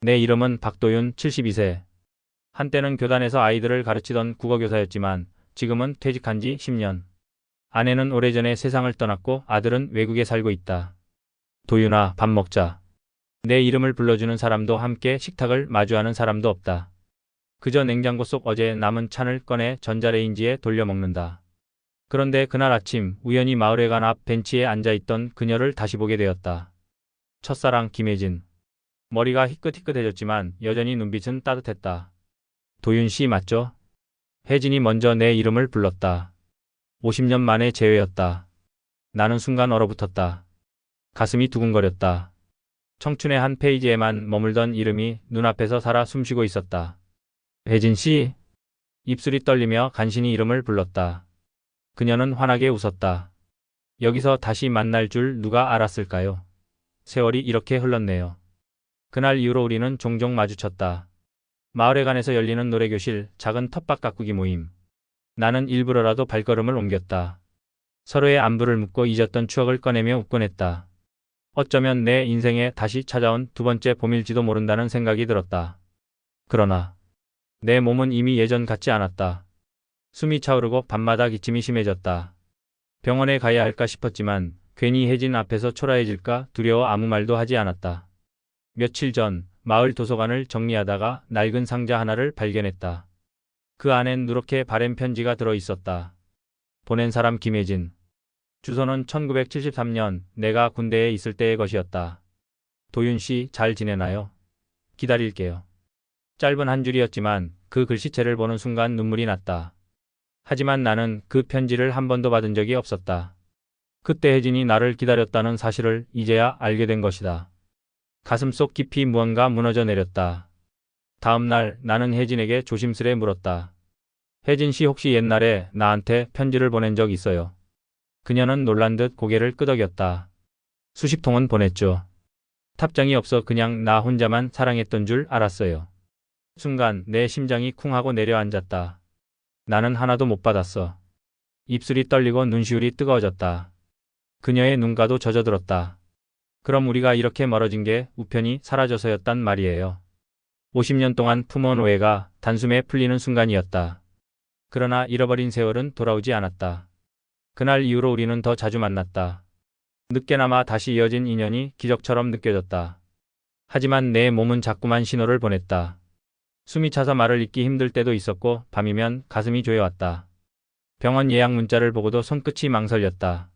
내 이름은 박도윤 72세. 한때는 교단에서 아이들을 가르치던 국어교사였지만 지금은 퇴직한 지 10년. 아내는 오래전에 세상을 떠났고 아들은 외국에 살고 있다. 도윤아, 밥 먹자. 내 이름을 불러주는 사람도 함께 식탁을 마주하는 사람도 없다. 그저 냉장고 속 어제 남은 찬을 꺼내 전자레인지에 돌려 먹는다. 그런데 그날 아침 우연히 마을회관 앞 벤치에 앉아있던 그녀를 다시 보게 되었다. 첫사랑 김혜진. 머리가 희끗희끗해졌지만 여전히 눈빛은 따뜻했다. 도윤 씨 맞죠? 혜진이 먼저 내 이름을 불렀다. 50년 만의 재회였다. 나는 순간 얼어붙었다. 가슴이 두근거렸다. 청춘의 한 페이지에만 머물던 이름이 눈앞에서 살아 숨쉬고 있었다. 혜진 씨. 입술이 떨리며 간신히 이름을 불렀다. 그녀는 환하게 웃었다. 여기서 다시 만날 줄 누가 알았을까요? 세월이 이렇게 흘렀네요. 그날 이후로 우리는 종종 마주쳤다. 마을회관에서 열리는 노래교실, 작은 텃밭 가꾸기 모임. 나는 일부러라도 발걸음을 옮겼다. 서로의 안부를 묻고 잊었던 추억을 꺼내며 웃곤 했다. 어쩌면 내 인생에 다시 찾아온 두 번째 봄일지도 모른다는 생각이 들었다. 그러나 내 몸은 이미 예전 같지 않았다. 숨이 차오르고 밤마다 기침이 심해졌다. 병원에 가야 할까 싶었지만 괜히 혜진 앞에서 초라해질까 두려워 아무 말도 하지 않았다. 며칠 전 마을 도서관을 정리하다가 낡은 상자 하나를 발견했다. 그 안엔 누렇게 바랜 편지가 들어 있었다. 보낸 사람 김혜진. 주소는 1973년 내가 군대에 있을 때의 것이었다. 도윤 씨 잘 지내나요? 기다릴게요. 짧은 한 줄이었지만 그 글씨체를 보는 순간 눈물이 났다. 하지만 나는 그 편지를 한 번도 받은 적이 없었다. 그때 혜진이 나를 기다렸다는 사실을 이제야 알게 된 것이다. 가슴속 깊이 무언가 무너져 내렸다. 다음 날 나는 혜진에게 조심스레 물었다. 혜진 씨 혹시 옛날에 나한테 편지를 보낸 적 있어요? 그녀는 놀란 듯 고개를 끄덕였다. 수십 통은 보냈죠. 답장이 없어 그냥 나 혼자만 사랑했던 줄 알았어요. 순간 내 심장이 쿵하고 내려앉았다. 나는 하나도 못 받았어. 입술이 떨리고 눈시울이 뜨거워졌다. 그녀의 눈가도 젖어들었다. 그럼 우리가 이렇게 멀어진 게 우편이 사라져서였단 말이에요. 50년 동안 품어온 오해가 단숨에 풀리는 순간이었다. 그러나 잃어버린 세월은 돌아오지 않았다. 그날 이후로 우리는 더 자주 만났다. 늦게나마 다시 이어진 인연이 기적처럼 느껴졌다. 하지만 내 몸은 자꾸만 신호를 보냈다. 숨이 차서 말을 잇기 힘들 때도 있었고 밤이면 가슴이 조여왔다. 병원 예약 문자를 보고도 손끝이 망설였다.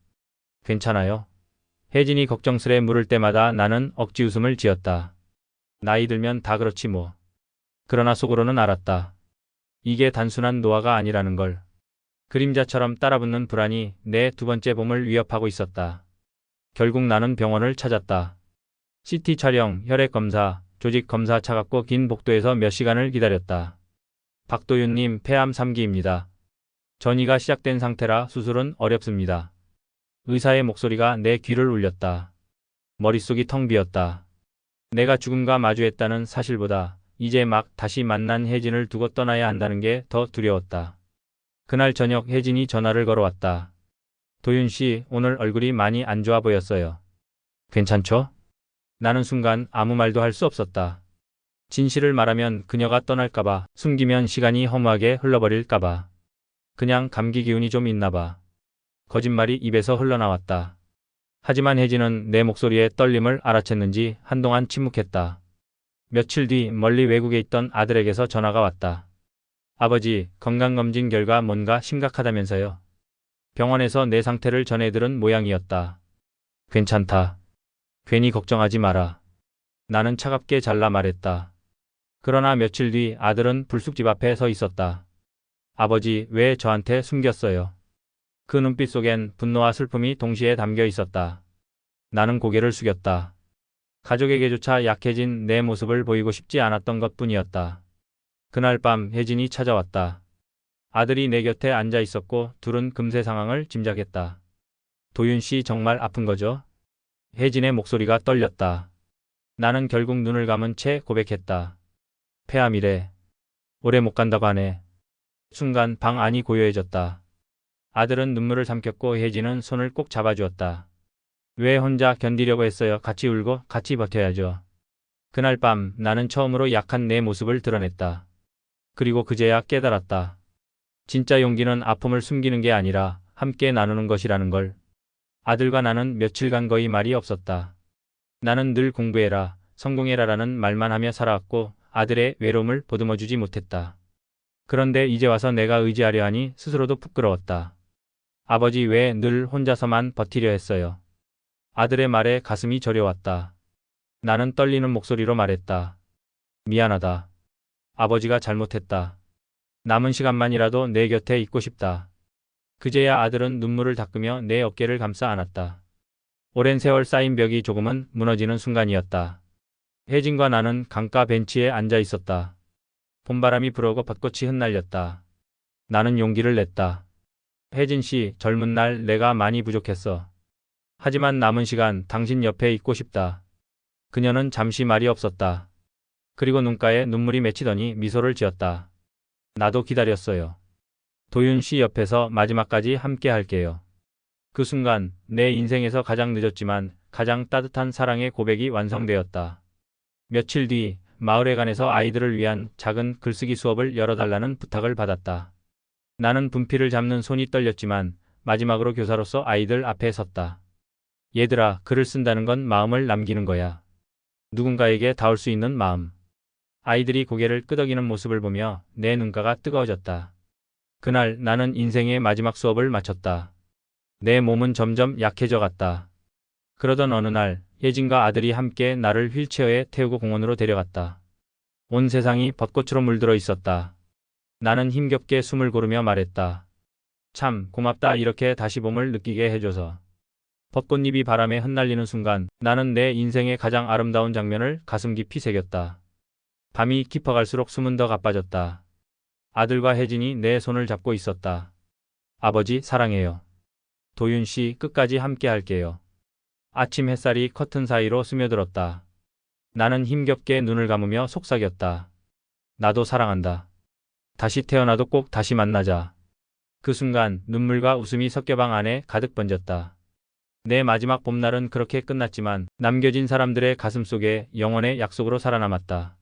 괜찮아요? 혜진이 걱정스레 물을 때마다 나는 억지 웃음을 지었다. 나이 들면 다 그렇지 뭐. 그러나 속으로는 알았다. 이게 단순한 노화가 아니라는 걸. 그림자처럼 따라붙는 불안이 내 두 번째 봄을 위협하고 있었다. 결국 나는 병원을 찾았다. CT 촬영, 혈액 검사, 조직 검사 차갑고 긴 복도에서 몇 시간을 기다렸다. 박도윤님 폐암 3기입니다. 전이가 시작된 상태라 수술은 어렵습니다. 의사의 목소리가 내 귀를 울렸다. 머릿속이 텅 비었다. 내가 죽음과 마주했다는 사실보다 이제 막 다시 만난 혜진을 두고 떠나야 한다는 게 더 두려웠다. 그날 저녁 혜진이 전화를 걸어왔다. 도윤 씨, 오늘 얼굴이 많이 안 좋아 보였어요. 괜찮죠? 나는 순간 아무 말도 할 수 없었다. 진실을 말하면 그녀가 떠날까봐, 숨기면 시간이 허무하게 흘러버릴까봐. 그냥 감기 기운이 좀 있나봐. 거짓말이 입에서 흘러나왔다. 하지만 혜진은 내 목소리의 떨림을 알아챘는지 한동안 침묵했다. 며칠 뒤 멀리 외국에 있던 아들에게서 전화가 왔다. 아버지, 건강검진 결과 뭔가 심각하다면서요. 병원에서 내 상태를 전해 들은 모양이었다. 괜찮다. 괜히 걱정하지 마라. 나는 차갑게 잘라 말했다. 그러나 며칠 뒤 아들은 불쑥 집 앞에 서 있었다. 아버지, 왜 저한테 숨겼어요? 그 눈빛 속엔 분노와 슬픔이 동시에 담겨 있었다. 나는 고개를 숙였다. 가족에게조차 약해진 내 모습을 보이고 싶지 않았던 것뿐이었다. 그날 밤 혜진이 찾아왔다. 아들이 내 곁에 앉아 있었고 둘은 금세 상황을 짐작했다. 도윤 씨 정말 아픈 거죠? 혜진의 목소리가 떨렸다. 나는 결국 눈을 감은 채 고백했다. 폐암이래. 오래 못 간다고 하네. 순간 방 안이 고요해졌다. 아들은 눈물을 삼켰고 혜진은 손을 꼭 잡아주었다. 왜 혼자 견디려고 했어요? 같이 울고 같이 버텨야죠. 그날 밤 나는 처음으로 약한 내 모습을 드러냈다. 그리고 그제야 깨달았다. 진짜 용기는 아픔을 숨기는 게 아니라 함께 나누는 것이라는 걸. 아들과 나는 며칠간 거의 말이 없었다. 나는 늘 공부해라, 성공해라라는 말만 하며 살아왔고 아들의 외로움을 보듬어주지 못했다. 그런데 이제 와서 내가 의지하려 하니 스스로도 부끄러웠다. 아버지 왜 늘 혼자서만 버티려 했어요. 아들의 말에 가슴이 저려왔다. 나는 떨리는 목소리로 말했다. 미안하다. 아버지가 잘못했다. 남은 시간만이라도 내 곁에 있고 싶다. 그제야 아들은 눈물을 닦으며 내 어깨를 감싸 안았다. 오랜 세월 쌓인 벽이 조금은 무너지는 순간이었다. 혜진과 나는 강가 벤치에 앉아 있었다. 봄바람이 불어오고 벚꽃이 흩날렸다. 나는 용기를 냈다. 혜진 씨, 젊은 날 내가 많이 부족했어. 하지만 남은 시간 당신 옆에 있고 싶다. 그녀는 잠시 말이 없었다. 그리고 눈가에 눈물이 맺히더니 미소를 지었다. 나도 기다렸어요. 도윤 씨 옆에서 마지막까지 함께 할게요. 그 순간 내 인생에서 가장 늦었지만 가장 따뜻한 사랑의 고백이 완성되었다. 며칠 뒤 마을회관에서 아이들을 위한 작은 글쓰기 수업을 열어달라는 부탁을 받았다. 나는 분필을 잡는 손이 떨렸지만 마지막으로 교사로서 아이들 앞에 섰다. 얘들아, 글을 쓴다는 건 마음을 남기는 거야. 누군가에게 닿을 수 있는 마음. 아이들이 고개를 끄덕이는 모습을 보며 내 눈가가 뜨거워졌다. 그날 나는 인생의 마지막 수업을 마쳤다. 내 몸은 점점 약해져 갔다. 그러던 어느 날 혜진과 아들이 함께 나를 휠체어에 태우고 공원으로 데려갔다. 온 세상이 벚꽃으로 물들어 있었다. 나는 힘겹게 숨을 고르며 말했다. 참 고맙다, 이렇게 다시 봄을 느끼게 해줘서. 벚꽃잎이 바람에 흩날리는 순간 나는 내 인생의 가장 아름다운 장면을 가슴 깊이 새겼다. 밤이 깊어갈수록 숨은 더 가빠졌다. 아들과 혜진이 내 손을 잡고 있었다. 아버지 사랑해요. 도윤 씨 끝까지 함께 할게요. 아침 햇살이 커튼 사이로 스며들었다. 나는 힘겹게 눈을 감으며 속삭였다. 나도 사랑한다. 다시 태어나도 꼭 다시 만나자. 그 순간 눈물과 웃음이 섞여 방 안에 가득 번졌다. 내 마지막 봄날은 그렇게 끝났지만 남겨진 사람들의 가슴 속에 영원의 약속으로 살아남았다.